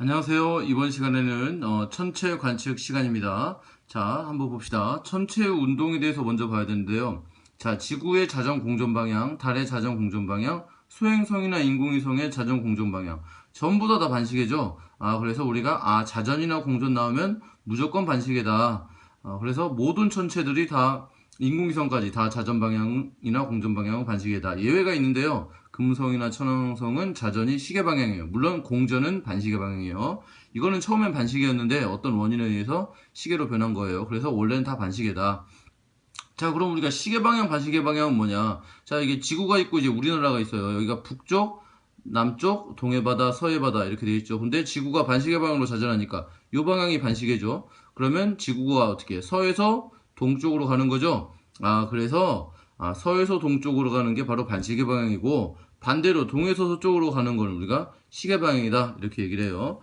안녕하세요. 이번 시간에는 천체 관측 시간입니다. 자, 한번 봅시다. 천체 운동에 대해서 먼저 봐야 되는데요. 자, 지구의 자전 공전 방향, 달의 자전 공전 방향, 소행성이나 인공위성의 자전 공전 방향 전부 다 반시계죠. 그래서 우리가 자전이나 공전 나오면 무조건 반시계다. 그래서 모든 천체들이 다 인공위성까지 다 자전 방향이나 공전 방향은 반시계다. 예외가 있는데요. 금성이나 천왕성은 자전이 시계 방향이에요. 물론 공전은 반시계 방향이에요. 이거는 처음엔 반시계였는데 어떤 원인에 의해서 시계로 변한 거예요. 그래서 원래는 다 반시계다. 자, 그럼 우리가 시계 방향, 반시계 방향은 뭐냐? 자, 이게 지구가 있고 이제 우리나라가 있어요. 여기가 북쪽, 남쪽, 동해바다, 서해바다 이렇게 돼 있죠. 근데 지구가 반시계 방향으로 자전하니까 이 방향이 반시계죠. 그러면 지구가 어떻게 서에서 동쪽으로 가는 거죠. 그래서 서에서 동쪽으로 가는 게 바로 반시계 방향이고 반대로 동에서 서쪽으로 가는 거는 우리가 시계 방향이다 이렇게 얘기를 해요.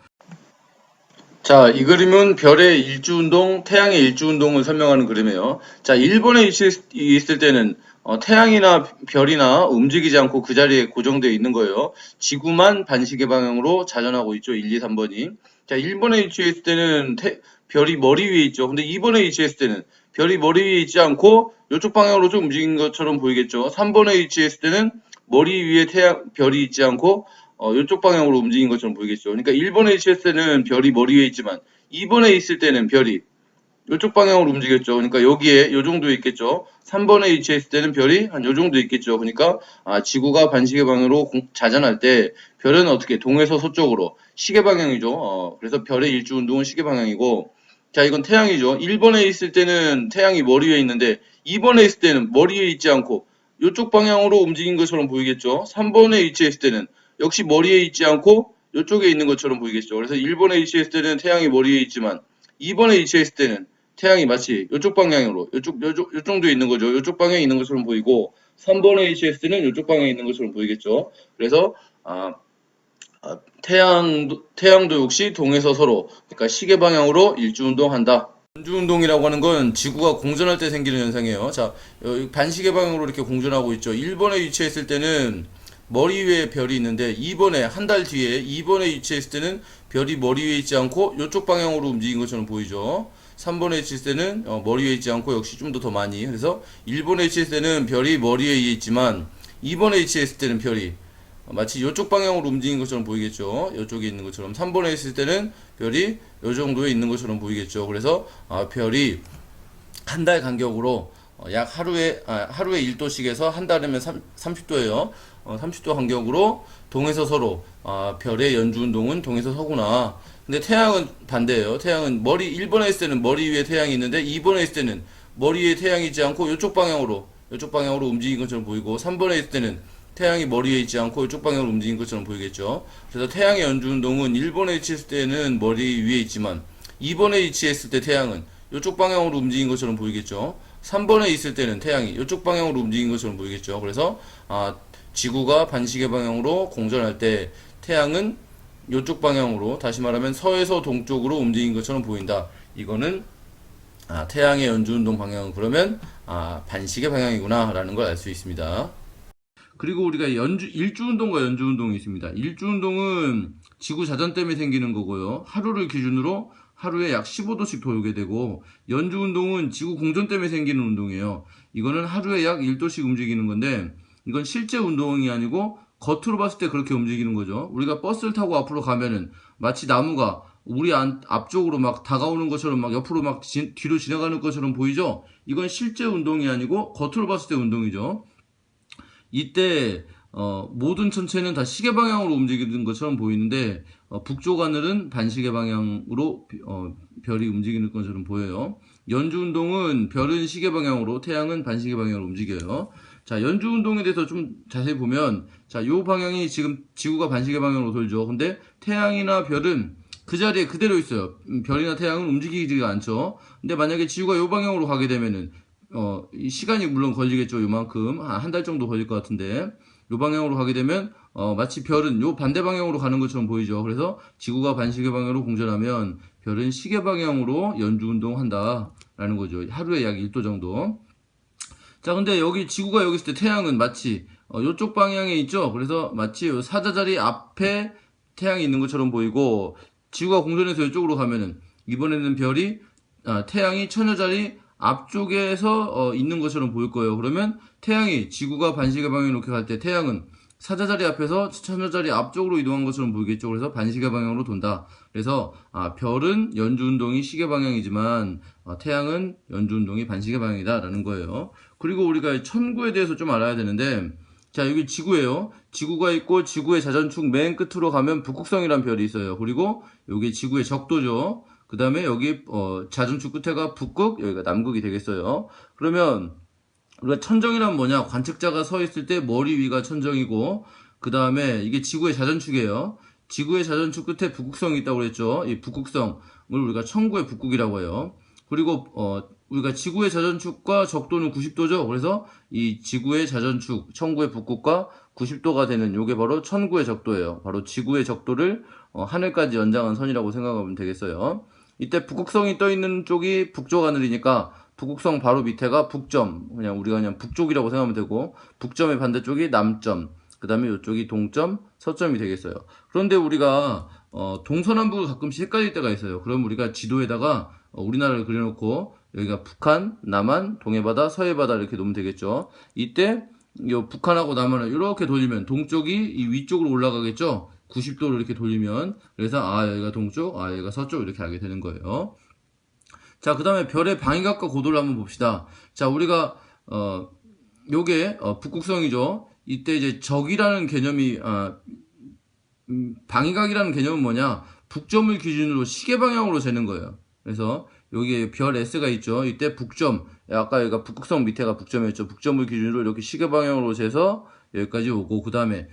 자, 이 그림은 별의 일주운동, 태양의 일주운동을 설명하는 그림이에요. 자, 일본에 있을 때는 태양이나 별이나 움직이지 않고 그 자리에 고정되어 있는 거예요. 지구만 반시계 방향으로 자전하고 있죠. 1, 2, 3번이. 자, 일본에 위치했을 때는 별이 머리 위에 있죠. 근데 2번에 위치했을 때는 별이 머리 위에 있지 않고 이쪽 방향으로 좀 움직인 것처럼 보이겠죠. 3번에 위치했을 때는 머리 위에 별이 있지 않고 이쪽 방향으로 움직인 것처럼 보이겠죠. 그러니까 1번에 위치했을 때는 별이 머리 위에 있지만 2번에 있을 때는 별이 이쪽 방향으로 움직였죠. 그러니까 여기에 요 정도 있겠죠. 3번에 위치했을 때는 별이 한 요 정도 있겠죠. 그러니까 지구가 반시계 방향으로 자전할 때 별은 어떻게 동에서 서쪽으로 시계 방향이죠. 그래서 별의 일주 운동은 시계 방향이고 자 이건 태양이죠. 1번에 있을 때는 태양이 머리 위에 있는데 2번에 있을 때는 머리 위에 있지 않고 이쪽 방향으로 움직인 것처럼 보이겠죠. 3번에 위치했을 때는 역시 머리에 있지 않고 이쪽에 있는 것처럼 보이겠죠. 그래서 1번에 위치했을 때는 태양이 머리 위에 있지만 2번에 위치했을 때는 태양이 마치 이쪽 방향으로 요 정도에 있는 거죠. 이쪽 방향에 있는 것처럼 보이고 3번의 HS는 이쪽 방향에 있는 것처럼 보이겠죠. 그래서 태양도 역시 동에서 서로 그러니까 시계 방향으로 일주운동한다. 연주운동이라고 하는 건 지구가 공전할 때 생기는 현상이에요. 자, 반시계 방향으로 이렇게 공전하고 있죠. 1번에 위치했을 때는 머리 위에 별이 있는데 2번에 한 달 뒤에 2번에 위치했을 때는 별이 머리 위에 있지 않고 이쪽 방향으로 움직인 것처럼 보이죠. 3번에 위치했을 때는 머리 위에 있지 않고 역시 좀 더 많이. 그래서 1번에 위치했을 때는 별이 머리 위에 있지만 2번에 위치했을 때는 별이 마치 이쪽 방향으로 움직인 것처럼 보이겠죠. 이쪽에 있는 것처럼 3번에 있을 때는 별이 이 정도에 있는 것처럼 보이겠죠. 그래서 별이 한 달 간격으로 약 하루에 1도씩에서 한 달이면 30도예요. 30도 간격으로 동에서 서로 별의 연주 운동은 동에서 서구나. 근데 태양은 반대예요. 태양은 1번에 있을 때는 머리 위에 태양이 있는데 2번에 있을 때는 머리 위에 태양이 있지 않고 이쪽 방향으로 움직인 것처럼 보이고 3번에 있을 때는 태양이 머리 위에 있지 않고 이쪽 방향으로 움직인 것처럼 보이겠죠. 그래서 태양의 연주 운동은 1번에 위치했을 때는 머리 위에 있지만 2번에 위치했을 때 태양은 이쪽 방향으로 움직인 것처럼 보이겠죠. 3번에 있을 때는 태양이 이쪽 방향으로 움직인 것처럼 보이겠죠. 그래서 지구가 반시계 방향으로 공전할 때 태양은 이쪽 방향으로 다시 말하면 서에서 동쪽으로 움직인 것처럼 보인다. 이거는 태양의 연주운동 방향은 그러면 반시계 방향이구나 라는 걸 알 수 있습니다. 그리고 우리가 일주운동과 연주운동이 있습니다. 일주운동은 지구 자전 때문에 생기는 거고요. 하루를 기준으로 하루에 약 15도씩 돌게 되고 연주운동은 지구 공전 때문에 생기는 운동이에요. 이거는 하루에 약 1도씩 움직이는 건데 이건 실제 운동이 아니고 겉으로 봤을 때 그렇게 움직이는 거죠. 우리가 버스를 타고 앞으로 가면은 마치 나무가 우리 앞쪽으로 막 다가오는 것처럼 막 옆으로 막 뒤로 지나가는 것처럼 보이죠? 이건 실제 운동이 아니고 겉으로 봤을 때 운동이죠. 이때 모든 천체는 다 시계 방향으로 움직이는 것처럼 보이는데 북쪽 하늘은 반시계 방향으로 별이 움직이는 것처럼 보여요. 연주 운동은 별은 시계 방향으로 태양은 반시계 방향으로 움직여요. 자, 연주 운동에 대해서 좀 자세히 보면 자, 요 방향이 지금 지구가 반시계 방향으로 돌죠. 근데 태양이나 별은 그 자리에 그대로 있어요. 별이나 태양은 움직이지가 않죠. 근데 만약에 지구가 요 방향으로 가게 되면은 이 시간이 물론 걸리겠죠. 요만큼 한 달 정도 걸릴 것 같은데 요 방향으로 가게 되면 마치 별은 요 반대 방향으로 가는 것처럼 보이죠. 그래서 지구가 반시계 방향으로 공전하면 별은 시계 방향으로 연주 운동한다라는 거죠. 하루에 약 1도 정도. 자, 근데 여기 지구가 여기 있을 때 태양은 마치 요쪽 방향에 있죠. 그래서 마치 요 사자자리 앞에 태양이 있는 것처럼 보이고 지구가 공전해서 이쪽으로 가면은 이번에는 별이 태양이 천여 자리 앞쪽에서 있는 것처럼 보일 거예요. 그러면 태양이 지구가 반시계 방향으로 이렇게 갈 때 태양은 사자자리 앞에서 천여 자리 앞쪽으로 이동한 것처럼 보이겠죠. 그래서 반시계 방향으로 돈다. 그래서 별은 연주운동이 시계 방향이지만 태양은 연주운동이 반시계 방향이다라는 거예요. 그리고 우리가 천구에 대해서 좀 알아야 되는데, 자, 여기 지구예요. 지구가 있고 지구의 자전축 맨 끝으로 가면 북극성이란 별이 있어요. 그리고 여기 지구의 적도죠. 그 다음에 여기 자전축 끝에가 북극, 여기가 남극이 되겠어요. 그러면 우리가 천정이란 뭐냐? 관측자가 서 있을 때 머리 위가 천정이고, 그 다음에 이게 지구의 자전축이에요. 지구의 자전축 끝에 북극성이 있다고 그랬죠. 이 북극성을 우리가 천구의 북극이라고 해요. 그리고 우리가 지구의 자전축과 적도는 90도죠. 그래서 이 지구의 자전축, 천구의 북극과 90도가 되는 요게 바로 천구의 적도예요. 바로 지구의 적도를 하늘까지 연장한 선이라고 생각하면 되겠어요. 이때 북극성이 떠 있는 쪽이 북쪽 하늘이니까 북극성 바로 밑에가 북점, 우리가 그냥 북쪽이라고 생각하면 되고, 북점의 반대쪽이 남점, 그 다음에 이쪽이 동점, 서점이 되겠어요. 그런데 우리가 동서남북을 가끔씩 헷갈릴 때가 있어요. 그럼 우리가 지도에다가 우리나라를 그려놓고 여기가 북한, 남한, 동해바다, 서해바다 이렇게 놓으면 되겠죠. 이때 이 북한하고 남한을 이렇게 돌리면 동쪽이 이 위쪽으로 올라가겠죠. 90도로 이렇게 돌리면, 그래서 여기가 동쪽, 여기가 서쪽 이렇게 알게 되는 거예요. 자, 그 다음에 별의 방위각과 고도를 한번 봅시다. 자, 우리가 요게 북극성이죠. 이때 이제 적이라는 개념이 방위각이라는 개념은 뭐냐? 북점을 기준으로 시계 방향으로 재는 거예요. 그래서 여기에 별 S가 있죠. 이때 북점, 아까 여기가 북극성 밑에가 북점이었죠. 북점을 기준으로 이렇게 시계 방향으로 재서 여기까지 오고, 그 다음에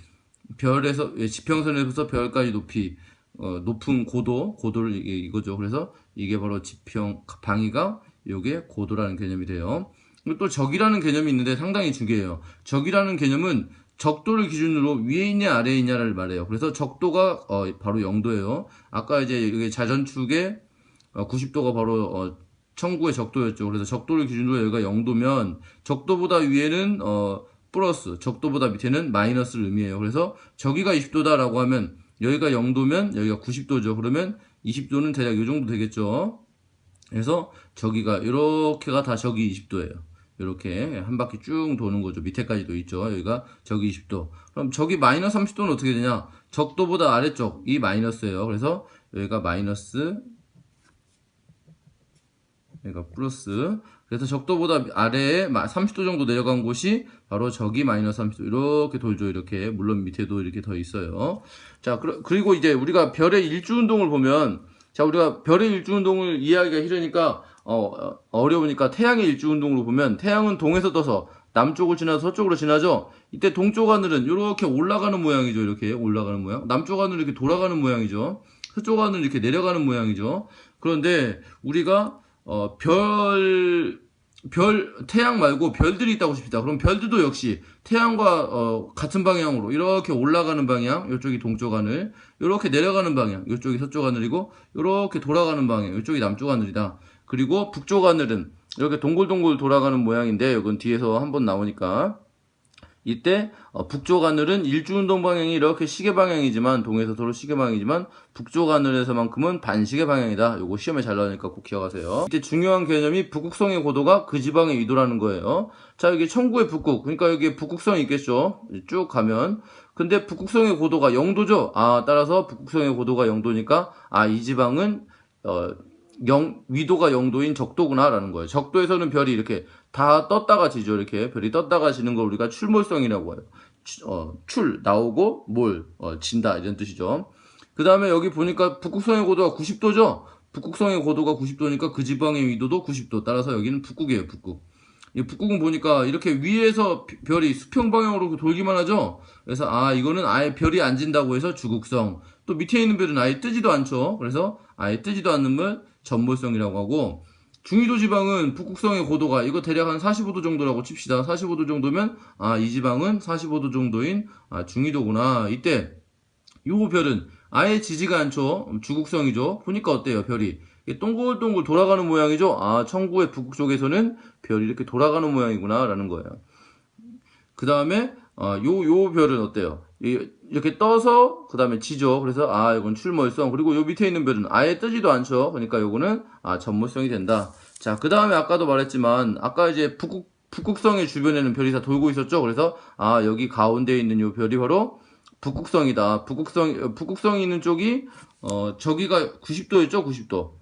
별에서 지평선에서 별까지 높이 높은 고도를 이거죠. 그래서 이게 바로 지평 방위각, 요게 고도라는 개념이 돼요. 그리고 또 적이라는 개념이 있는데 상당히 중요해요. 적이라는 개념은 적도를 기준으로 위에 있냐 아래에 있냐를 말해요. 그래서 적도가 바로 0도예요. 아까 이제 여기 자전축의 90도가 바로 천구의 적도였죠. 그래서 적도를 기준으로 여기가 0도면 적도보다 위에는 플러스, 적도보다 밑에는 마이너스를 의미해요. 그래서 저기가 20도다라고 하면 여기가 0도면 여기가 90도죠. 그러면 20도는 대략 이 정도 되겠죠. 그래서 저기가 이렇게가 다 저기 20도예요. 이렇게 한 바퀴 쭉 도는 거죠. 밑에까지도 있죠. 여기가 저기 20도. 그럼 저기 마이너스 30도는 어떻게 되냐? 적도보다 아래쪽이 마이너스예요. 그래서 여기가 마이너스, 여기가 플러스. 그래서 적도보다 아래에 30도 정도 내려간 곳이 바로 저기 마이너스 30도 이렇게 돌죠. 이렇게. 물론 밑에도 이렇게 더 있어요. 자, 그리고 이제 우리가 별의 일주운동을 보면, 자, 우리가 별의 일주운동을 이해하기가 싫으니까 어려우니까 태양의 일주운동으로 보면, 태양은 동에서 떠서 남쪽을 지나서 서쪽으로 지나죠. 이때 동쪽 하늘은 이렇게 올라가는 모양이죠. 이렇게 올라가는 모양. 남쪽 하늘은 이렇게 돌아가는 모양이죠. 서쪽 하늘은 이렇게 내려가는 모양이죠. 그런데 우리가 태양 말고 별들이 있다고 칩시다. 그럼 별들도 역시 태양과 같은 방향으로 이렇게 올라가는 방향, 이쪽이 동쪽 하늘, 이렇게 내려가는 방향, 이쪽이 서쪽 하늘이고, 이렇게 돌아가는 방향, 이쪽이 남쪽 하늘이다. 그리고 북쪽 하늘은 이렇게 동글동글 돌아가는 모양인데, 이건 뒤에서 한번 나오니까, 이때 북쪽 하늘은 일주운동 방향이 이렇게 시계 방향이지만, 동에서 서로 시계 방향이지만 북쪽 하늘에서만큼은 반시계 방향이다. 요거 시험에 잘 나오니까 꼭 기억하세요. 이때 중요한 개념이 북극성의 고도가 그 지방의 위도라는 거예요. 자, 여기 천구의 북극, 그러니까 여기 북극성이 있겠죠. 쭉 가면, 근데 북극성의 고도가 0도죠. 따라서 북극성의 고도가 0도니까 이 지방은 위도가 0도인 적도구나 라는 거예요. 적도에서는 별이 이렇게 다 떴다가 지죠. 이렇게 별이 떴다가 지는 걸 우리가 출몰성이라고 해요. 나오고 진다 이런 뜻이죠. 그 다음에 여기 보니까 북극성의 고도가 90도죠. 북극성의 고도가 90도니까 그 지방의 위도도 90도. 따라서 여기는 북극이에요. 북극. 이 북극은 보니까 이렇게 위에서 별이 수평 방향으로 돌기만 하죠. 그래서 이거는 아예 별이 안 진다고 해서 주극성. 또 밑에 있는 별은 아예 뜨지도 않죠. 그래서 아예 뜨지도 않는 별 전몰성이라고 하고, 중위도 지방은 북극성의 고도가 이거 대략 한 45도 정도라고 칩시다. 45도 정도면 이 지방은 45도 정도인 중위도구나. 이때 요 별은 아예 지지가 않죠. 주극성이죠. 보니까 어때요? 별이 동글동글 돌아가는 모양이죠. 천구의 북극 쪽에서는 별이 이렇게 돌아가는 모양이구나 라는 거예요. 그 다음에 요 별은 어때요? 이렇게 떠서 그 다음에 지죠. 그래서 이건 출몰성. 그리고 요 밑에 있는 별은 아예 뜨지도 않죠. 그러니까 요거는 전몰성이 된다. 자, 그 다음에 아까도 말했지만 아까 이제 북극성의 주변에는 별이 다 돌고 있었죠. 그래서 여기 가운데에 있는 요 별이 바로 북극성이다. 북극성이 있는 쪽이 저기가 90도였죠. 90도.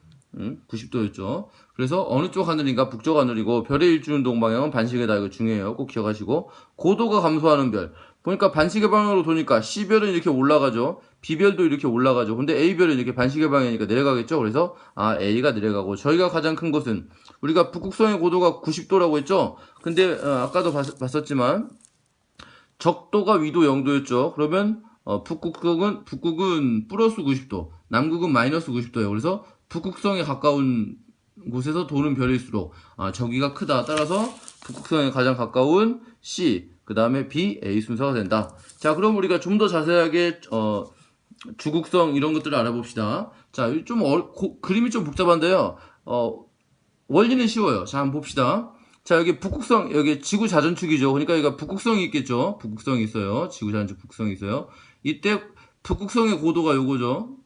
90도였죠. 그래서 어느 쪽 하늘인가 북쪽 하늘이고 별의 일주운동 방향은 반시계다. 이거 중요해요. 꼭 기억하시고 고도가 감소하는 별. 보니까 반시계 방향으로 도니까 C별은 이렇게 올라가죠. B별도 이렇게 올라가죠. 근데 A별은 이렇게 반시계 방향이니까 내려가겠죠. 그래서 A가 내려가고 저희가 가장 큰 곳은 우리가 북극성의 고도가 90도라고 했죠. 근데 아까도 봤었지만 적도가 위도 0도였죠. 그러면 북극은 플러스 90도, 남극은 마이너스 90도예요. 그래서 북극성에 가까운 곳에서 도는 별일수록 저기가 크다. 따라서 북극성에 가장 가까운 C, 그 다음에 B, A 순서가 된다. 자, 그럼 우리가 좀 더 자세하게 주극성 이런 것들을 알아봅시다. 자, 좀 그림이 좀 복잡한데요. 원리는 쉬워요. 자, 한번 봅시다. 자, 여기 북극성, 여기 지구 자전축이죠. 그러니까 여기가 북극성이 있겠죠. 북극성이 있어요. 지구 자전축 북극성이 있어요. 이때 북극성의 고도가 요거죠.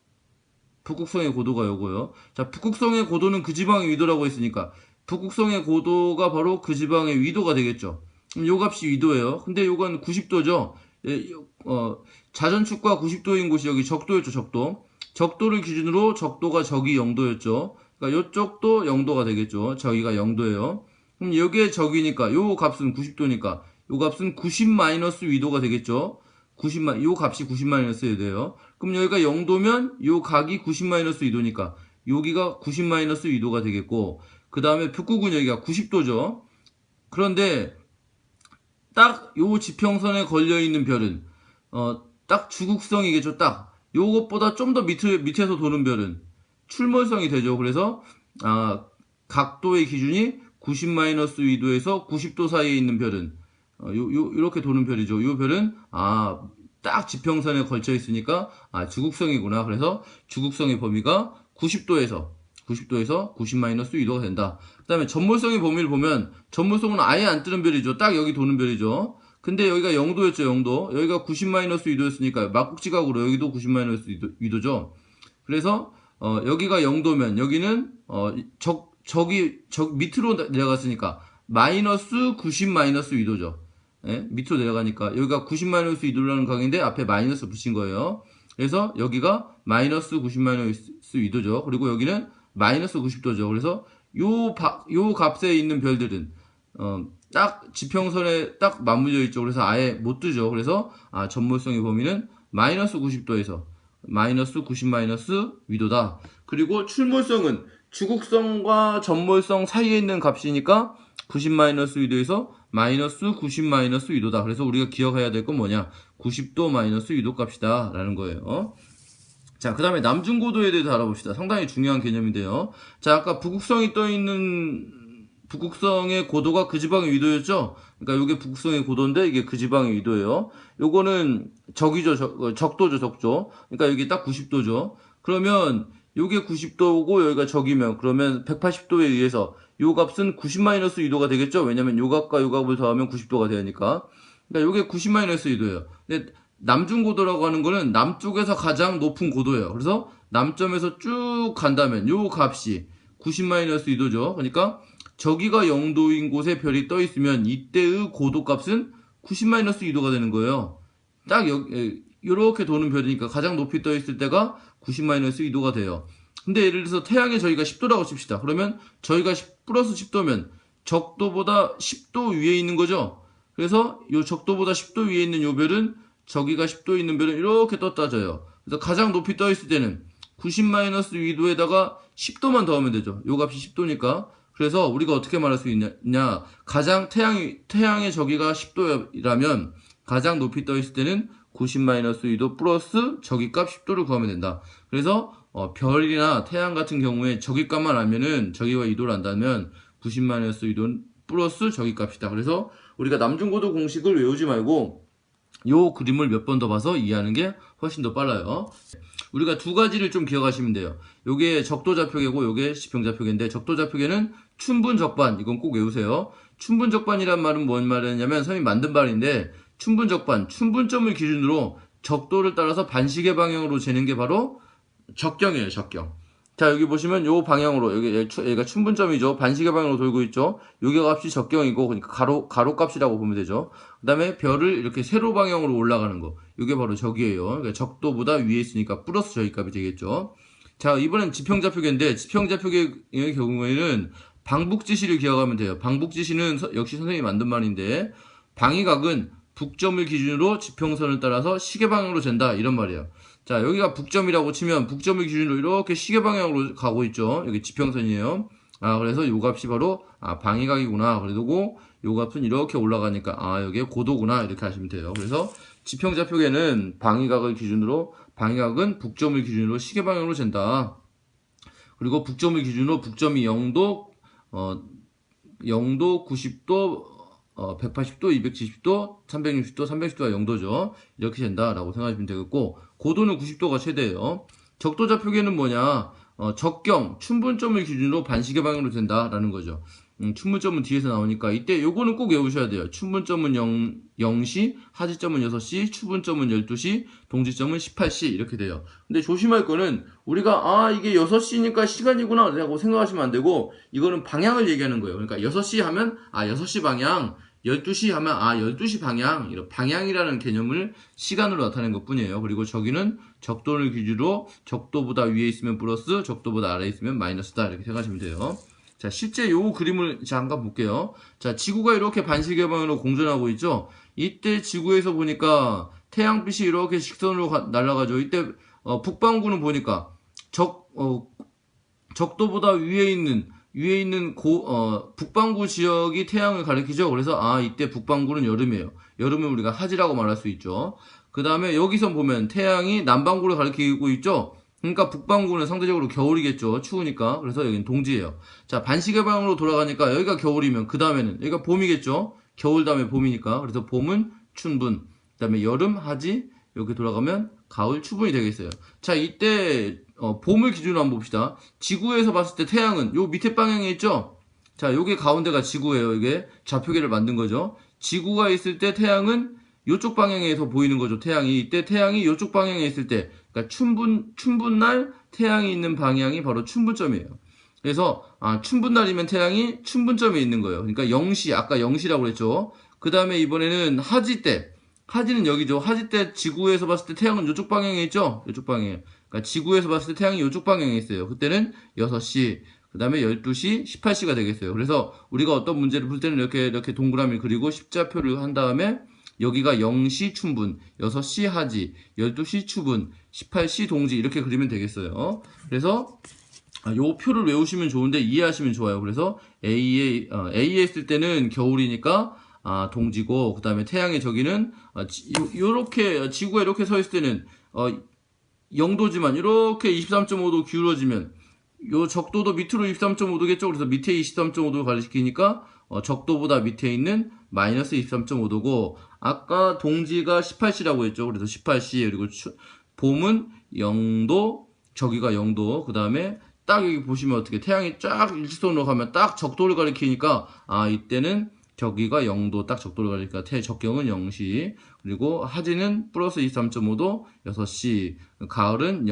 북극성의 고도가 요거요. 자, 북극성의 고도는 그 지방의 위도라고 했으니까 북극성의 고도가 바로 그 지방의 위도가 되겠죠. 그럼 요 값이 위도예요. 근데 요건 90도죠. 자전축과 90도인 곳이 여기 적도였죠. 적도. 적도를 기준으로 적도가 적이 0도였죠. 그러니까 요쪽도 0도가 되겠죠. 저기가 0도예요. 그럼 여기에 적이니까 요 값은 90도니까 요 값은 90 마이너스 위도가 되겠죠. 요 값이 90 마이너스 위도예요. 그럼 여기가 0도면 요 각이 90 마이너스 위도니까 여기가 90 마이너스 위도가 되겠고 그 다음에 북극은 여기가 90도죠. 그런데 딱 요 지평선에 걸려 있는 별은 딱 주극성이겠죠. 딱 요것보다 좀 더 밑에서 도는 별은 출몰성이 되죠. 그래서 각도의 기준이 90 마이너스 위도에서 90도 사이에 있는 별은 이렇게 도는 별이죠. 요 별은 딱 지평선에 걸쳐 있으니까 주극성이구나. 그래서 주극성의 범위가 90도에서 90 마이너스 위도가 된다. 그 다음에 전몰성의 범위를 보면 전몰성은 아예 안 뜨는 별이죠. 딱 여기 도는 별이죠. 근데 여기가 0도였죠. 0도. 여기가 90 마이너스 위도였으니까 막국지각으로 여기도 90 마이너스 위도죠. 그래서 여기가 0도면 여기는 저기 밑으로 내려갔으니까 마이너스 90 마이너스 위도죠. 예? 밑으로 내려가니까 여기가 90 마이너스 위도라는 각인데 앞에 마이너스 붙인 거예요. 그래서 여기가 마이너스 90 마이너스 위도죠. 그리고 여기는 마이너스 90도죠. 그래서 요 값에 있는 별들은 딱 지평선에 딱 맞물려 있죠. 그래서 아예 못 뜨죠. 그래서 전몰성의 범위는 마이너스 90도에서 마이너스 90 마이너스 위도다. 그리고 출몰성은 주극성과 전몰성 사이에 있는 값이니까 90 마이너스 위도에서 마이너스 90 마이너스 위도다. 그래서 우리가 기억해야 될 건 뭐냐? 90도 마이너스 위도 값이다. 라는 거예요. 자, 그 다음에 남중고도에 대해서 알아봅시다. 상당히 중요한 개념인데요. 자, 아까 북극성이 떠있는 북극성의 고도가 그 지방의 위도였죠? 그러니까 이게 북극성의 고도인데 이게 그 지방의 위도예요. 요거는 적도죠, 적조. 그러니까 여기 딱 90도죠. 그러면 요게 90도고 여기가 적이면 그러면 180도에 의해서 요 값은 90 마이너스 위도가 되겠죠? 왜냐면 요 값과 요 값을 더하면 90도가 되니까. 그러니까 요게 90 마이너스 위도예요. 근데 남중고도라고 하는 거는 남쪽에서 가장 높은 고도예요. 그래서 남점에서 쭉 간다면 요 값이 90 마이너스 위도죠. 그러니까 저기가 0도인 곳에 별이 떠 있으면 이때의 고도 값은 90 마이너스 위도가 되는 거예요. 딱 이렇게 도는 별이니까 가장 높이 떠 있을 때가 90 마이너스 위도가 돼요. 근데 예를 들어서 태양에 저희가 10도라고 칩시다. 그러면 저희가 플러스 10도면 적도보다 10도 위에 있는 거죠. 그래서 요 적도보다 10도 위에 있는 요 별은 저기가 10도에 있는 별은 이렇게 떴다져요. 그래서 가장 높이 떠 있을 때는 90 마이너스 위도에다가 10도만 더하면 되죠. 요 값이 10도니까. 그래서 우리가 어떻게 말할 수 있냐? 가장 태양의 저기가 10도라면 가장 높이 떠 있을 때는 90 마이너스 위도 플러스 저기값 10도를 구하면 된다. 그래서 별이나 태양 같은 경우에 저기값만 알면은 저기가 2도를 안다면 90 마이너스 위도 플러스 저기값이다. 그래서 우리가 남중고도 공식을 외우지 말고 요 그림을 몇 번 더 봐서 이해하는 게 훨씬 더 빨라요. 우리가 두 가지를 좀 기억하시면 돼요. 요게 적도좌표계고 요게 지평좌표계인데 적도좌표계는 춘분적반, 이건 꼭 외우세요. 춘분적반이란 말은 뭔 말이냐면 선생님이 만든 말인데 춘분적반, 춘분점을 기준으로 적도를 따라서 반시계 방향으로 재는 게 바로 적경이에요, 적경. 자, 여기 보시면 요 방향으로, 여기가 춘분점이죠. 반시계 방향으로 돌고 있죠. 요게 값이 적경이고, 그러니까 가로 값이라고 보면 되죠. 그 다음에 별을 이렇게 세로 방향으로 올라가는 거. 요게 바로 적이에요. 그러니까 적도보다 위에 있으니까 플러스 저희 값이 되겠죠. 자, 이번엔 지평좌표계인데, 지평좌표계의 경우에는 방북지시를 기억하면 돼요. 방북지시는 역시 선생님이 만든 말인데, 방위각은 북점을 기준으로 지평선을 따라서 시계 방향으로 잰다. 이런 말이에요. 자, 여기가 북점이라고 치면 북점을 기준으로 이렇게 시계 방향으로 가고 있죠. 여기 지평선이에요. 그래서 요 값이 바로 방위각이구나. 그리고 요 값은 이렇게 올라가니까 여기에 고도구나. 이렇게 하시면 돼요. 그래서 지평좌표계는 방위각을 기준으로 방위각은 북점을 기준으로 시계 방향으로 잰다. 그리고 북점을 기준으로 북점이 0도, 90도, 180도, 270도, 360도, 360도가 0도죠. 이렇게 된다라고 생각하시면 되겠고, 고도는 90도가 최대예요. 적도좌표계는 뭐냐? 적경, 춘분점을 기준으로 반시계 방향으로 된다라는 거죠. 춘분점은 뒤에서 나오니까 이때 요거는 꼭 외우셔야 돼요. 춘분점은 0시, 하지점은 6시, 추분점은 12시, 동지점은 18시 이렇게 돼요. 근데 조심할 거는 우리가 이게 6시니까 시간이구나 라고 생각하시면 안 되고 이거는 방향을 얘기하는 거예요. 그러니까 6시 하면 6시 방향, 12시 하면 12시 방향, 이런 방향이라는 개념을 시간으로 나타낸 것 뿐이에요. 그리고 저기는 적도를 기준으로 적도보다 위에 있으면 플러스, 적도보다 아래에 있으면 마이너스다 이렇게 생각하시면 돼요. 자, 실제 요 그림을 잠깐 볼게요. 자, 지구가 이렇게 반시계 방향으로 공전하고 있죠? 이때 지구에서 보니까 태양빛이 이렇게 직선으로 날아가죠. 이때, 북반구는 보니까 적도보다 위에 있는 북반구 지역이 태양을 가리키죠. 그래서, 이때 북반구는 여름이에요. 여름은 우리가 하지라고 말할 수 있죠. 그 다음에 여기서 보면 태양이 남반구를 가리키고 있죠. 그러니까 북반구는 상대적으로 겨울이겠죠. 추우니까. 그래서 여기는 동지예요. 자, 반시계 방향으로 돌아가니까 여기가 겨울이면 그 다음에는 여기가 봄이겠죠. 겨울 다음에 봄이니까. 그래서 봄은 춘분. 그 다음에 여름 하지. 이렇게 돌아가면 가을 추분이 되겠어요. 자, 이때 봄을 기준으로 한번 봅시다. 지구에서 봤을 때 태양은 요 밑에 방향에 있죠. 자, 요게 가운데가 지구예요. 이게 좌표계를 만든 거죠. 지구가 있을 때 태양은 요쪽 방향에서 보이는 거죠. 태양이 이때 태양이 요쪽 방향에 있을 때, 그러니까 춘분날 태양이 있는 방향이 바로 춘분점이에요. 그래서 춘분날이면 태양이 춘분점에 있는 거예요. 그러니까 0시, 아까 0시라고 그랬죠. 그 다음에 이번에는 하지 때, 하지는 여기죠. 하지 때 지구에서 봤을 때 태양은 요쪽 방향에 있죠. 요쪽 방향에. 그러니까 지구에서 봤을 때 태양이 요쪽 방향에 있어요. 그때는 6시, 그 다음에 12시, 18시가 되겠어요. 그래서 우리가 어떤 문제를 풀 때는 이렇게 동그라미 그리고 십자표를 한 다음에 여기가 0시 춘분, 6시 하지, 12시 추분, 18시 동지 이렇게 그리면 되겠어요. 그래서 요 표를 외우시면 좋은데 이해하시면 좋아요. 그래서 A에 있을 때는 겨울이니까 동지고 그 다음에 태양의 저기는 요렇게 지구가 이렇게 서 있을 때는 0도지만 이렇게 23.5도 기울어지면 요 적도도 밑으로 23.5도겠죠. 그래서 밑에 23.5도를 가리키니까 적도보다 밑에 있는 마이너스 23.5도고 아까 동지가 18시라고 했죠. 그래서 18시 그리고 봄은 0도 저기가 0도 그 다음에 딱 여기 보시면 어떻게 태양이 쫙 일직선으로 가면 딱 적도를 가리키니까 이때는 저기가 0도 딱 적도를 가리키니까 적경은 0시 그리고 하지는 플러스 23.5도 6시 가을은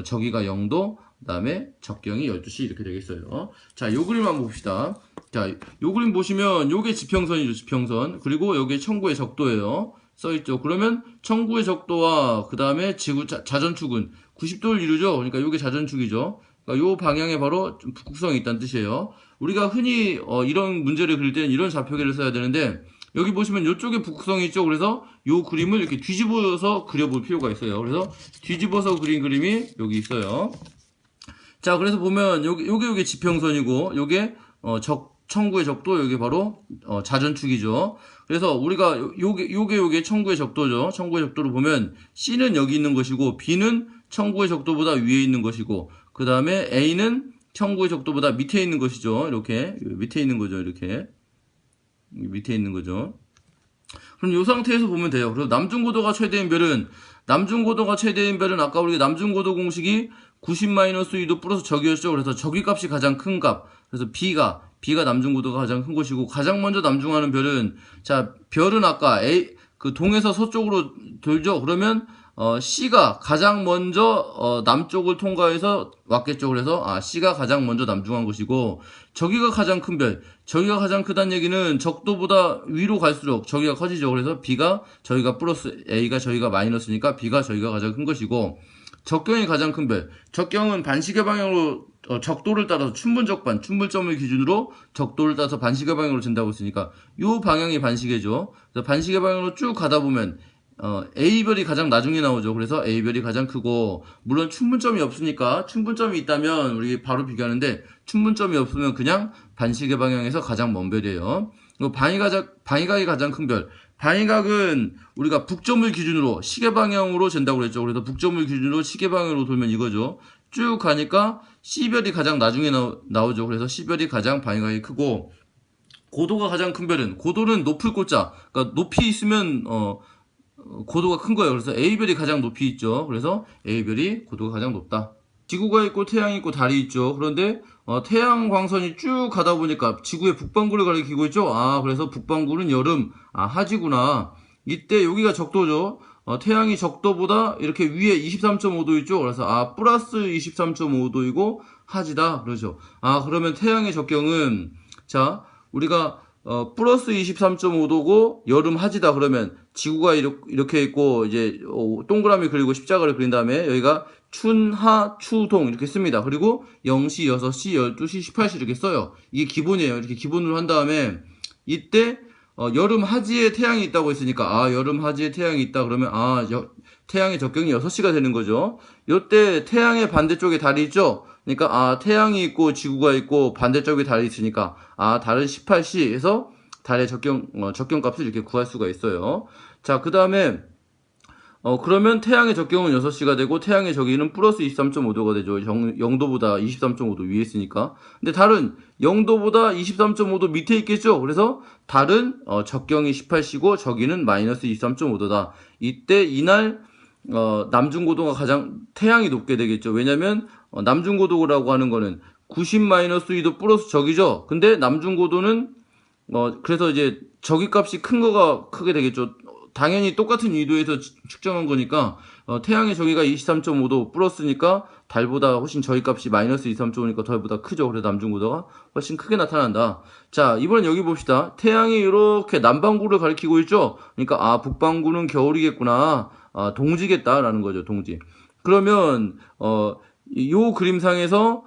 저기가 0도 그 다음에 적경이 12시 이렇게 되겠어요. 자, 요 그림 한번 봅시다. 자, 요 그림 보시면 요게 지평선이죠. 지평선. 그리고 요게 청구의 적도예요. 써있죠. 그러면 청구의 적도와 그 다음에 지구 자전축은 90도를 이루죠. 그러니까 요게 자전축이죠. 그러니까 요 방향에 바로 좀 북극성이 있다는 뜻이에요. 우리가 흔히 이런 문제를 그릴 때는 이런 좌표계를 써야 되는데 여기 보시면 요쪽에 북극성이 있죠. 그래서 요 그림을 이렇게 뒤집어서 그려볼 필요가 있어요. 그래서 뒤집어서 그린 그림이 여기 있어요. 자, 그래서 보면 요게 지평선이고 요게 청구의 적도 요게 바로 자전축이죠. 그래서 우리가 요게 청구의 적도죠. 청구의 적도를 보면 C는 여기 있는 것이고 B는 청구의 적도보다 위에 있는 것이고 그 다음에 A는 청구의 적도보다 밑에 있는 것이죠. 이렇게 밑에 있는 거죠. 이렇게 밑에 있는 거죠. 그럼 이 상태에서 보면 돼요. 그래서 남중고도가 최대인 별은 아까 우리가 남중고도 공식이 90-2도 플러스 적이었죠. 그래서 적이 값이 가장 큰 값. 그래서 B가 남중고도가 가장 큰 것이고 가장 먼저 남중하는 별은 자 별은 아까 그 동에서 서쪽으로 돌죠. 그러면 C가 가장 먼저 남쪽을 통과해서 왔겠죠. 그래서 C가 가장 먼저 남중한 것이고, 저기가 가장 큰 별, 저기가 가장 크다는 얘기는 적도보다 위로 갈수록 저기가 커지죠. 그래서 B가 저희가 플러스, A가 저희가 마이너스니까 B가 저희가 가장 큰 것이고, 적경이 가장 큰 별, 적경은 반시계 방향으로 적도를 따라서 춘분적반, 춘분점을 기준으로 적도를 따라서 반시계 방향으로 진다고 했으니까 이 방향이 반시계죠. 그래서 반시계 방향으로 쭉 가다 보면 A별이 가장 나중에 나오죠. 그래서 A별이 가장 크고, 물론 춘분점이 없으니까, 춘분점이 있다면 우리 바로 비교하는데, 춘분점이 없으면 그냥 반시계 방향에서 가장 먼 별이에요. 방위각이 가장 큰 별. 방위각은 우리가 북점을 기준으로 시계 방향으로 잰다고 그랬죠. 그래서 북점을 기준으로 시계 방향으로 돌면 이거죠. 쭉 가니까 C별이 가장 나중에 나오죠. 그래서 C별이 가장 방위각이 크고, 고도가 가장 큰 별은, 고도는 높을 고자, 그러니까 높이 있으면 고도가 큰 거예요. 그래서 A별이 가장 높이 있죠. 그래서 A별이 고도가 가장 높다. 지구가 있고 태양이 있고 달이 있죠. 그런데 태양 광선이 쭉 가다 보니까 지구의 북반구를 가리키고 있죠. 그래서 북반구는 여름, 하지구나. 이때 여기가 적도죠. 태양이 적도보다 이렇게 위에 23.5도 있죠. 그래서 플러스 23.5도이고 하지다. 그러죠. 그러면 태양의 적경은, 자, 우리가 플러스 23.5도고 여름 하지다. 그러면 지구가 이렇게 있고, 이제 동그라미 그리고 십자가를 그린 다음에 여기가 춘, 하, 추, 동 이렇게 씁니다. 그리고 0시, 6시, 12시, 18시 이렇게 써요. 이게 기본이에요. 이렇게 기본으로 한 다음에 이때 여름 하지에 태양이 있다고 했으니까 여름 하지에 태양이 있다. 그러면 태양의 적경이 6시가 되는 거죠. 요때 태양의 반대쪽에 달이 있죠. 그러니까 태양이 있고 지구가 있고 반대쪽에 달이 있으니까 달은 18시에서 달의 적경값을 이렇게 구할 수가 있어요. 자, 그 다음에 그러면 태양의 적경은 6시가 되고 태양의 저기는 플러스 23.5도가 되죠. 0도보다 23.5도 위에 있으니까. 근데 달은 0도보다 23.5도 밑에 있겠죠. 그래서 달은 적경이 18시고 저기는 마이너스 23.5도다. 이때 이날 남중고도가 가장 태양이 높게 되겠죠. 왜냐면 남중고도라고 하는 거는 90-2도 플러스 적이죠. 근데 남중고도는 그래서 이제 저기 값이 큰 거가 크게 되겠죠. 당연히 똑같은 위도에서 측정한 거니까 태양의 저기가 23.5도 플러스니까 달보다 훨씬 저기 값이 마이너스 23.5니까 달보다 크죠. 그래서 남중고도가 훨씬 크게 나타난다. 자, 이번엔 여기 봅시다. 태양이 이렇게 남반구를 가리키고 있죠. 그러니까 북반구는 겨울이겠구나. 동지겠다라는 거죠. 동지. 그러면 요 그림상에서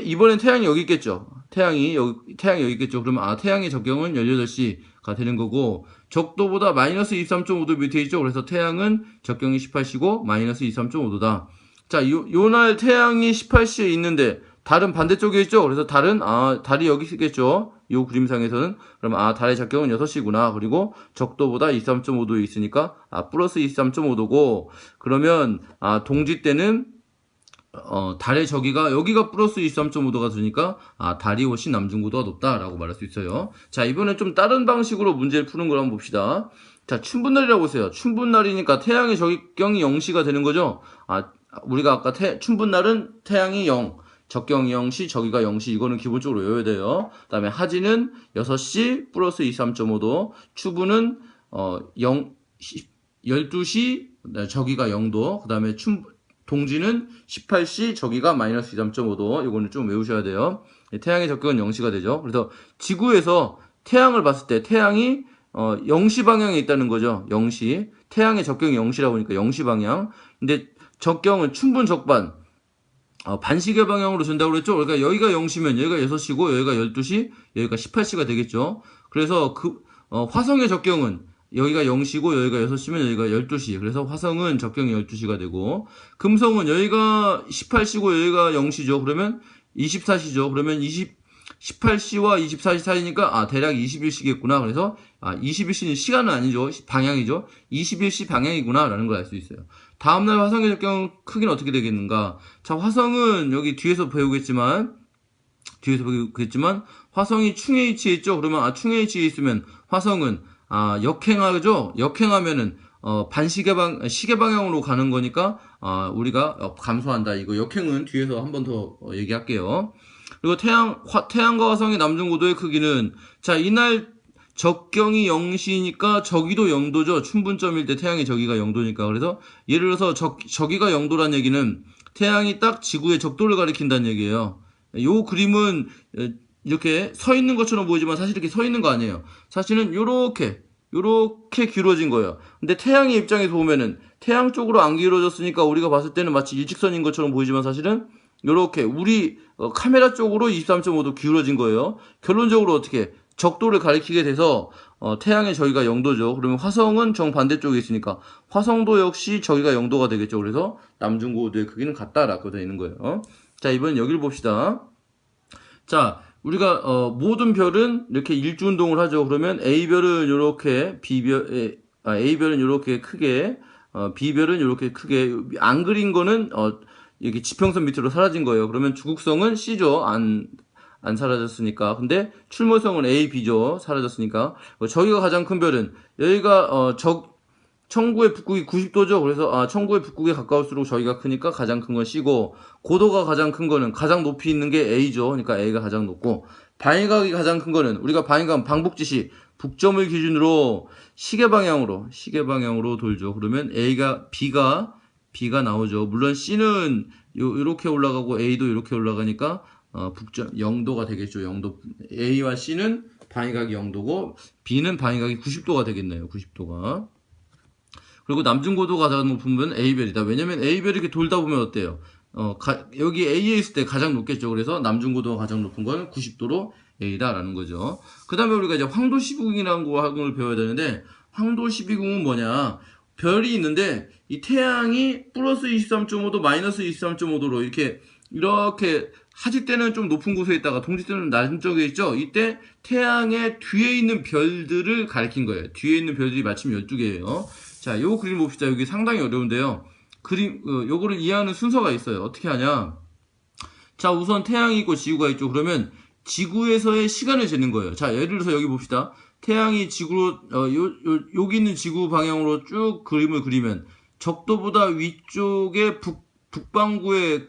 이번엔 태양이 여기 있겠죠. 태양이 여기 있겠죠. 그러면 태양의 적경은 18시가 되는 거고, 적도보다 마이너스 23.5도 밑에 있죠. 그래서 태양은 적경이 18시고 마이너스 23.5도다. 자, 요날 태양이 18시에 있는데 달은 반대쪽에 있죠. 그래서 달이 여기 있겠죠. 요 그림상에서는. 그럼 달의 적경은 6시구나. 그리고 적도보다 23.5도에 있으니까 플러스 23.5도고, 그러면 동지 때는 달의 저기가 여기가 플러스 23.5도가 되니까 달이 훨씬 남중고도가 높다라고 말할 수 있어요. 자, 이번엔 좀 다른 방식으로 문제를 푸는 걸 한번 봅시다. 자, 춘분날이라고 했어요. 춘분날이니까 태양의 적경이 0시가 되는 거죠. 우리가 아까 춘분날은 태양이 0, 적경이 0시, 저기가 0시, 이거는 기본적으로 외워야 돼요. 그 다음에 하지는 6시 플러스 23.5도, 추분은 12시, 저기가 0도, 그 다음에 동지는 18시, 저기가 마이너스 23.5도. 이거는 좀 외우셔야 돼요. 태양의 적경은 0시가 되죠. 그래서 지구에서 태양을 봤을 때 태양이 0시 방향에 있다는 거죠. 0시. 태양의 적경이 0시라고 하니까 0시 방향. 근데 적경은 춘분 적반, 반시계 방향으로 준다고 그랬죠. 그러니까 여기가 0시면 여기가 6시고 여기가 12시, 여기가 18시가 되겠죠. 그래서 화성의 적경은 여기가 0시고 여기가 6시면 여기가 12시. 그래서 화성은 적경이 12시가 되고, 금성은 여기가 18시고 여기가 0시죠. 그러면 24시죠. 그러면 18시와 24시 사이니까 대략 21시겠구나. 그래서 21시는 시간은 아니죠. 방향이죠. 21시 방향이구나 라는 걸 알 수 있어요. 다음날 화성의 적경 크기는 어떻게 되겠는가? 자, 화성은 여기 뒤에서 배우겠지만 화성이 충에 위치해 있죠. 그러면 충에 위치해 있으면 화성은 역행하죠. 역행하면은 시계 방향으로 가는 거니까 우리가 감소한다. 이거 역행은 뒤에서 한 번 더 얘기할게요. 그리고 태양과 화성의 남중고도의 크기는, 자, 이날 적경이 0시니까 저기도 0도죠. 춘분점일 때 태양의 저기가 0도니까. 그래서 예를 들어서 저기가 0도란 얘기는 태양이 딱 지구의 적도를 가리킨다는 얘기예요. 요 그림은 이렇게 서 있는 것처럼 보이지만 사실 이렇게 서 있는 거 아니에요. 사실은 요렇게 기울어진 거예요. 근데 태양의 입장에서 보면은 태양 쪽으로 안 기울어졌으니까 우리가 봤을 때는 마치 일직선인 것처럼 보이지만 사실은 요렇게 우리 카메라 쪽으로 23.5도 기울어진 거예요. 결론적으로 어떻게 적도를 가리키게 돼서 태양의 저기가 0도죠. 그러면 화성은 정반대쪽에 있으니까 화성도 역시 저기가 0도가 되겠죠. 그래서 남중고도의 크기는 같다라고 되어 있는 거예요. 자, 이번 여기를 봅시다. 자, 우리가 모든 별은 이렇게 일주운동을 하죠. 그러면 A별은 이렇게 A별은 이렇게 크게 B별은 이렇게 크게 안 그린 거는 이렇게 지평선 밑으로 사라진 거예요. 그러면 주국성은 C죠. 안 사라졌으니까. 근데 출몰성은 A, B죠. 사라졌으니까. 저기가 가장 큰 별은 여기가 청구의 북극이 90도죠. 그래서 청구의 북극에 가까울수록 저기가 크니까 가장 큰 건 C고, 고도가 가장 큰 거는 가장 높이 있는 게 A죠. 그러니까 A가 가장 높고, 방위각이 가장 큰 거는 우리가 방위각 방북지시 북점을 기준으로 시계 방향으로 돌죠. 그러면 B가 나오죠. 물론 C는 요렇게 올라가고 A도 이렇게 올라가니까 북점 0도가 되겠죠. 0도. A와 C는 방위각이 0도고 B는 방위각이 90도가 되겠네요. 90도가. 그리고 남중고도가 가장 높은 건 A별이다. 왜냐면 A별이 이렇게 돌다 보면 어때요? 여기 A에 있을 때 가장 높겠죠. 그래서 남중고도가 가장 높은 건 90도로 A다라는 거죠. 그 다음에 우리가 이제 황도12궁이라는 걸 배워야 되는데, 황도12궁은 뭐냐? 별이 있는데, 이 태양이 플러스 23.5도, 마이너스 23.5도로 이렇게 하지 때는 좀 높은 곳에 있다가 동지 때는 낮은 쪽에 있죠. 이때 태양의 뒤에 있는 별들을 가리킨 거예요. 뒤에 있는 별들이 마침 12개예요. 자, 요 그림 봅시다. 여기 상당히 어려운데요. 요거를 이해하는 순서가 있어요. 어떻게 하냐? 자, 우선 태양이 있고 지구가 있죠. 그러면 지구에서의 시간을 재는 거예요. 자, 예를 들어서 여기 봅시다. 태양이 지구로, 여기 있는 지구 방향으로 쭉 그림을 그리면 적도보다 위쪽에 북반구에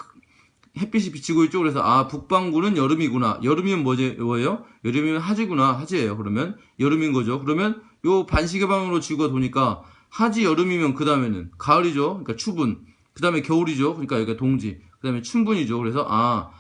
햇빛이 비치고 있죠. 그래서 북반구는 여름이구나. 여름이면 뭐예요? 여름이면 하지구나. 하지예요. 그러면 여름인 거죠. 그러면 요 반시계 방향으로 지구가 도니까 하지 여름이면 그 다음에는 가을이죠. 그러니까 추분. 그 다음에 겨울이죠. 그러니까 여기가 동지. 그 다음에 춘분이죠. 그래서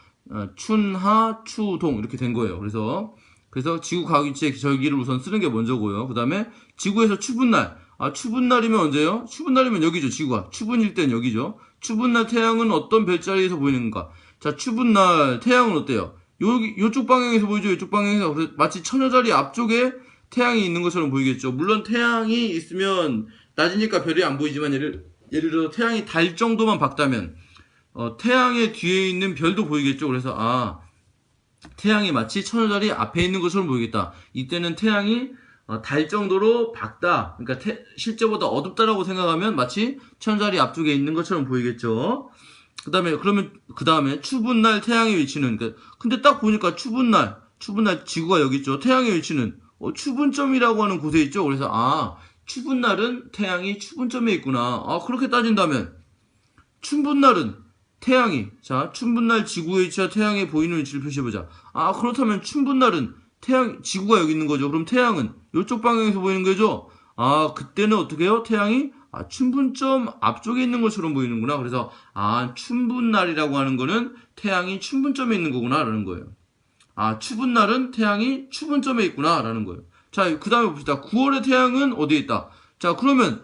춘하 추동 이렇게 된 거예요. 그래서 지구 가기 위치에 저기를 우선 쓰는 게 먼저고요. 그 다음에 지구에서 추분날. 추분날이면 언제요? 추분날이면 여기죠. 지구가. 추분일 땐 여기죠. 추분날 태양은 어떤 별자리에서 보이는가? 자, 추분날 태양은 어때요? 요쪽 방향에서 보이죠? 이쪽 방향에서. 마치 처녀자리 앞쪽에 태양이 있는 것처럼 보이겠죠. 물론 태양이 있으면 낮이니까 별이 안 보이지만 예를 들어 태양이 달 정도만 밝다면 태양의 뒤에 있는 별도 보이겠죠. 그래서 태양이 마치 처녀자리 앞에 있는 것처럼 보이겠다. 이때는 태양이 달 정도로 밝다. 그러니까 실제보다 어둡다라고 생각하면 마치 처녀자리 앞쪽에 있는 것처럼 보이겠죠. 그 다음에 추분날 태양의 위치는, 근데 딱 보니까 추분날 지구가 여기 있죠. 태양의 위치는 추분점이라고 하는 곳에 있죠. 그래서 추분날은 태양이 추분점에 있구나. 그렇게 따진다면 춘분날은 춘분날 지구의 위치와 태양의 보이는 위치를 표시해보자. 그렇다면 춘분날은 지구가 여기 있는 거죠. 그럼 태양은 이쪽 방향에서 보이는 거죠. 그때는 어떻게 해요? 태양이 춘분점 앞쪽에 있는 것처럼 보이는구나. 그래서 춘분날이라고 하는 거는 태양이 춘분점에 있는 거구나 라는 거예요. 추분날은 태양이 추분점에 있구나 라는 거예요. 자, 그 다음에 봅시다. 9월의 태양은 어디에 있다? 자, 그러면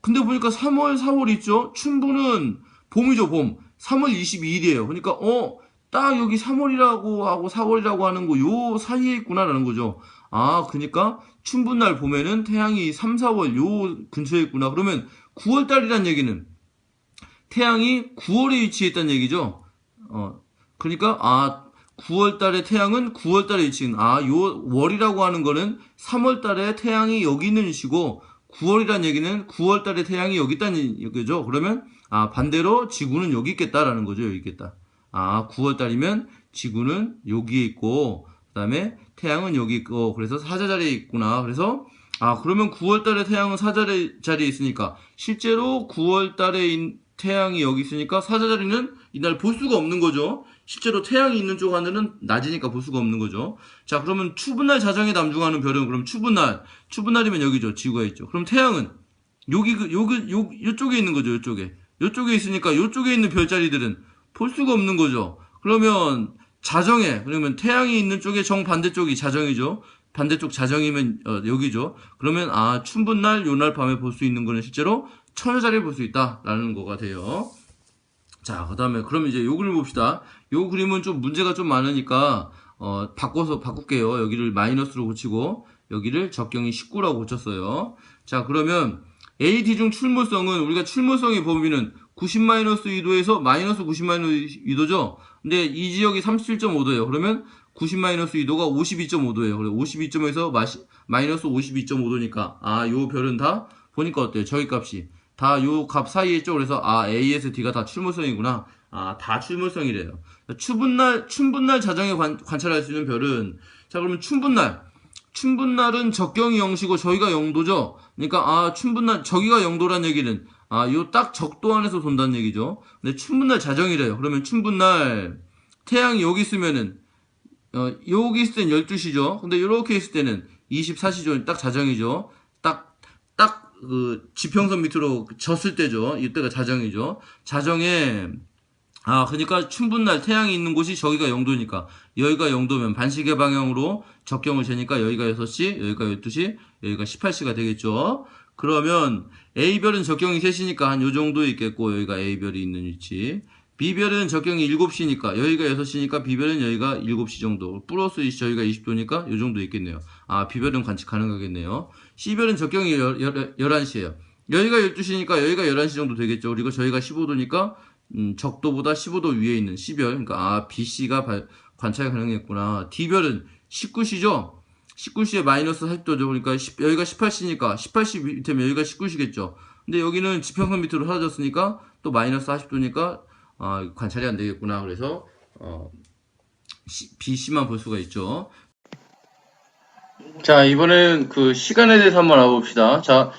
근데 보니까 3월, 4월 있죠? 춘분은 봄이죠, 봄. 3월 22일이에요. 그러니까 딱 여기 3월이라고 하고 4월이라고 하는 거 요 사이에 있구나라는 거죠. 그러니까 춘분날 봄에는 태양이 3, 4월 요 근처에 있구나. 그러면 9월달이란 얘기는 태양이 9월에 위치해 있다는 얘기죠. 그러니까 9월달에 태양은 9월달에 위치한 요 월이라고 하는 거는 3월달에 태양이 여기 있는 위치고 9월이란 얘기는 9월달에 태양이 여기 있다는 얘기죠. 그러면 반대로 지구는 여기 있겠다라는 거죠. 여기 있겠다. 9월달이면 지구는 여기에 있고 그 다음에 태양은 여기 있고 그래서 사자자리에 있구나. 그래서 그러면 9월달에 태양은 사자자리에 있으니까 실제로 9월달에 태양이 여기 있으니까 사자자리는 이날 볼 수가 없는 거죠. 실제로 태양이 있는 쪽 하늘은 낮이니까 볼 수가 없는 거죠. 자, 그러면 추분날 자정에 남중하는 별은 그럼 추분날이면 여기죠. 지구가 있죠. 그럼 태양은 요쪽에 있는 거죠. 요쪽에 있으니까 요쪽에 있는 별자리들은 볼 수가 없는 거죠. 그러면 그러면 태양이 있는 쪽에 정반대쪽이 자정이죠. 반대쪽 자정이면 여기죠. 그러면 춘분날 요날 밤에 볼 수 있는 거는 실제로 천여자리를 볼 수 있다라는 거가 돼요. 자, 그다음에 그럼 이제 요 그림 봅시다. 요 그림은 좀 문제가 좀 많으니까 바꿀게요. 여기를 마이너스로 고치고 여기를 적경이 19라고 고쳤어요. 자, 그러면 AD 중 출몰성은 우리가 출몰성의 범위는 90-2도에서 마이너스 90-2도죠. 근데 이 지역이 37.5도예요. 그러면 90-2도가 52.5도예요. 그래서 52점에서 마이너스 52.5도니까 요 별은 다 보니까 어때요? 저기 값이 다 요 값 사이에 있죠. 그래서 A에서 D가 다 출몰성이구나. 다 출몰성이래요. 춘분날 자정에 관찰할 수 있는 별은 자, 그러면 춘분날은 적경이 0시고 저기가 0도죠. 그러니까 춘분날 저기가 0도란 얘기는 요 딱 적도 안에서 돈다는 얘기죠. 근데 춘분날 자정이래요. 그러면 춘분날 태양이 여기 있으면은 여기 있을 땐 12시죠. 근데 이렇게 있을 때는 24시죠. 딱 자정이죠. 딱 그 지평선 밑으로 졌을 때죠. 이때가 자정이죠. 자정에 그러니까 춘분날 태양이 있는 곳이 저기가 0도니까 여기가 0도면 반시계 방향으로 적경을 재니까 여기가 6시, 여기가 12시, 여기가 18시가 되겠죠. 그러면 A별은 적경이 3시니까 한 요 정도 있겠고 여기가 A별이 있는 위치. B별은 적경이 7시니까 여기가 6시니까 B별은 여기가 7시 정도. 플러스 저희가 20도니까 요 정도 있겠네요. B별은 관측 가능하겠네요. C별은 적경이 11시예요. 여기가 12시니까 여기가 11시 정도 되겠죠. 그리고 저희가 15도니까 적도보다 15도 위에 있는 C별. 그러니까 BC가 관찰이 가능했구나. D별은 19시죠. 19시에 마이너스 40도죠. 그러니까 여기가 18시니까 18시 밑에면 여기가 19시겠죠. 근데 여기는 지평선 밑으로 사라졌으니까 또 마이너스 40도니까 관찰이 안 되겠구나. 그래서 BC만 볼 수가 있죠. 자, 이번엔 그 시간에 대해서 한번 알아봅시다. 자,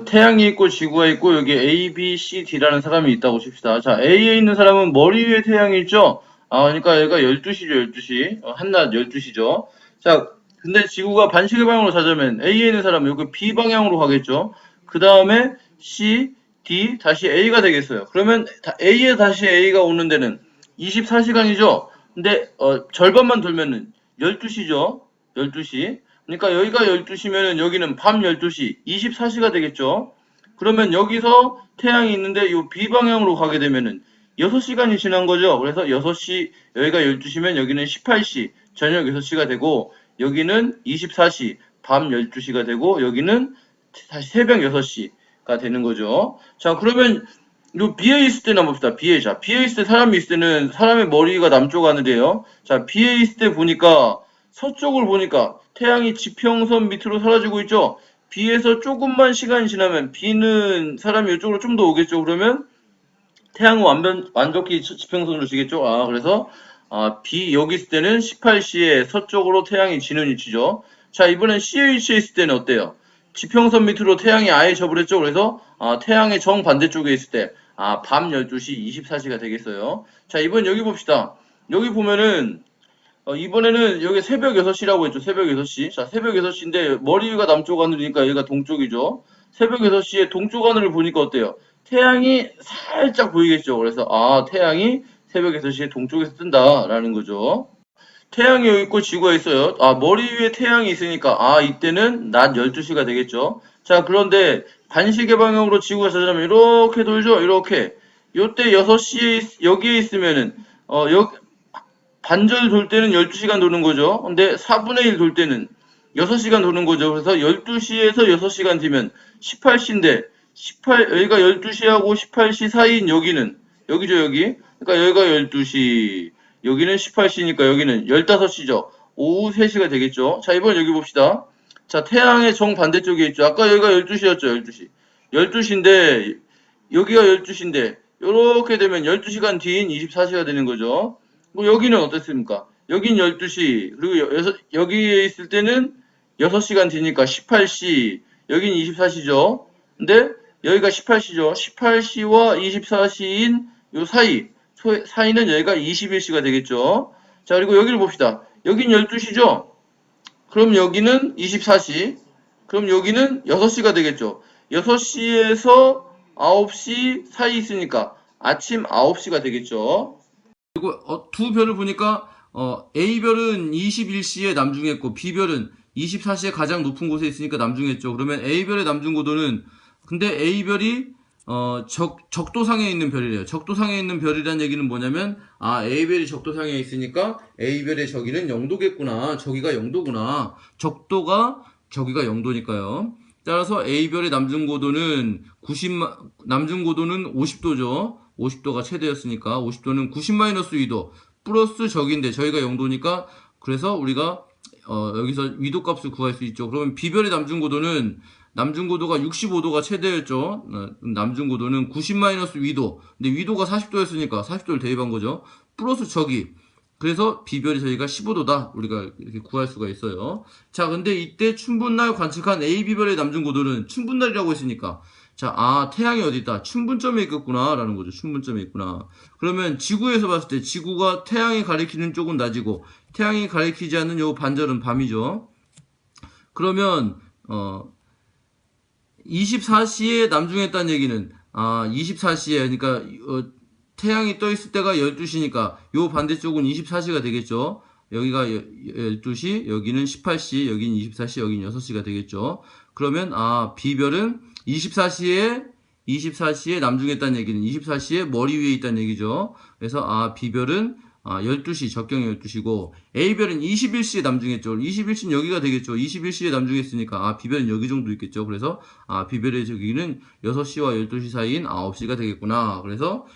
태양이 있고 지구가 있고 여기 A, B, C, D라는 사람이 있다고 칩시다. 자, A에 있는 사람은 머리 위에 태양이 있죠. 그러니까 여기가 12시죠. 12시. 한낮 12시죠. 자, 근데 지구가 반시계 방향으로 자자면 A에 있는 사람은 여기 B 방향으로 가겠죠. 그 다음에 C, D, 다시 A가 되겠어요. 그러면 A에 다시 A가 오는 데는 24시간이죠. 근데 절반만 돌면은 12시죠. 12시. 그러니까 여기가 12시면은 여기는 밤 12시, 24시가 되겠죠. 그러면 여기서 태양이 있는데 이 B 방향으로 가게 되면은 6시간이 지난 거죠. 그래서 6시, 여기가 12시면 여기는 18시, 저녁 6시가 되고 여기는 24시, 밤 12시가 되고 여기는 다시 새벽 6시가 되는 거죠. 자, 그러면 요 B에 있을 때나 봅시다. B에 있을 때 사람이 있을 때는 사람의 머리가 남쪽 하늘이에요. 자, B에 있을 때 보니까 서쪽을 보니까 태양이 지평선 밑으로 사라지고 있죠. B에서 조금만 시간이 지나면 B는 사람이 이쪽으로 좀 더 오겠죠. 그러면 태양은 완벽히 지평선으로 지겠죠. 그래서 B 여기 있을 때는 18시에 서쪽으로 태양이 지는 위치죠. 자, 이번엔 C에 위치해 있을 때는 어때요? 지평선 밑으로 태양이 아예 접을했죠. 그래서 태양의 정반대쪽에 있을 때 밤 12시 24시가 되겠어요. 자, 이번 여기 봅시다. 여기 보면은 이번에는 여기 새벽 6시라고 했죠. 새벽 6시. 자, 새벽 6시인데 머리 위가 남쪽 하늘이니까 여기가 동쪽이죠. 새벽 6시에 동쪽 하늘을 보니까 어때요? 태양이 살짝 보이겠죠. 그래서 태양이 새벽 6시에 동쪽에서 뜬다라는 거죠. 태양이 여기 있고 지구가 있어요. 머리 위에 태양이 있으니까 이때는 낮 12시가 되겠죠. 자, 그런데 반시계 방향으로 지구가 자자면 이렇게 돌죠. 이렇게. 요때 6시에 여기에 있으면은 반절 돌 때는 12시간 도는 거죠. 근데 4분의 1 돌 때는 6시간 도는 거죠. 그래서 12시에서 6시간 뒤면 18시인데 여기가 12시하고 18시 사이인 여기죠, 여기. 그러니까 여기가 12시, 여기는 18시니까 여기는 15시죠. 오후 3시가 되겠죠. 자, 이번 여기 봅시다. 자, 태양의 정반대쪽에 있죠. 아까 여기가 12시였죠, 12시. 12시인데, 여기가 12시인데, 요렇게 되면 12시간 뒤인 24시가 되는 거죠. 여기는 어떻습니까? 여긴 12시, 그리고 여기에 있을 때는 6시간 뒤니까 18시, 여긴 24시죠. 근데 여기가 18시죠. 18시와 24시인 요 사이, 사이는 여기가 21시가 되겠죠. 자, 그리고 여기를 봅시다. 여긴 12시죠? 그럼 여기는 24시. 그럼 여기는 6시가 되겠죠. 6시에서 9시 사이 있으니까 아침 9시가 되겠죠. 그리고 두 별을 보니까 A별은 21시에 남중했고 B별은 24시에 가장 높은 곳에 있으니까 남중했죠. 그러면 A별의 남중고도는 근데 A별이 적도상에 있는 별이래요. 적도상에 있는 별이란 얘기는 뭐냐면 A별이 적도상에 있으니까 A별의 저기는 0도겠구나. 저기가 0도구나. 적도가 저기가 0도니까요. 따라서 A별의 남중고도는 남중고도는 50도죠. 50도가 최대였으니까 50도는 90-2도 플러스 적인데 저희가 0도니까 그래서 우리가 여기서 위도 값을 구할 수 있죠. 그러면 B별의 남중고도가 65도가 최대였죠. 남중고도는 90-2도. 근데 위도가 40도였으니까 40도를 대입한 거죠. 플러스 적이. 그래서 B별이 저희가 15도다. 우리가 이렇게 구할 수가 있어요. 자, 근데 이때 춘분날 관측한 AB별의 남중고도는 춘분날이라고 했으니까 자, 태양이 어디 있다? 춘분점에 있겠구나. 라는 거죠. 춘분점에 있구나. 그러면 지구에서 봤을 때 지구가 태양이 가리키는 쪽은 낮이고 태양이 가리키지 않는 요 반절은 밤이죠. 그러면 24시에 남중했다는 얘기는 24시에 그러니까 태양이 떠 있을 때가 12시니까 요 반대쪽은 24시가 되겠죠. 여기가 12시, 여기는 18시, 여기는 24시, 여기는 6시가 되겠죠. 그러면 B별은 24시에 남중했다는 얘기는 24시에 머리 위에 있다는 얘기죠. 그래서 B별은 12시, 적경 12시고 A별은 21시에 남중했죠. 21시는 여기가 되겠죠. 21시에 남중했으니까 B별은 여기 정도 있겠죠. 그래서 B별의 저기는 6시와 12시 사이인 9시가 되겠구나. 그래서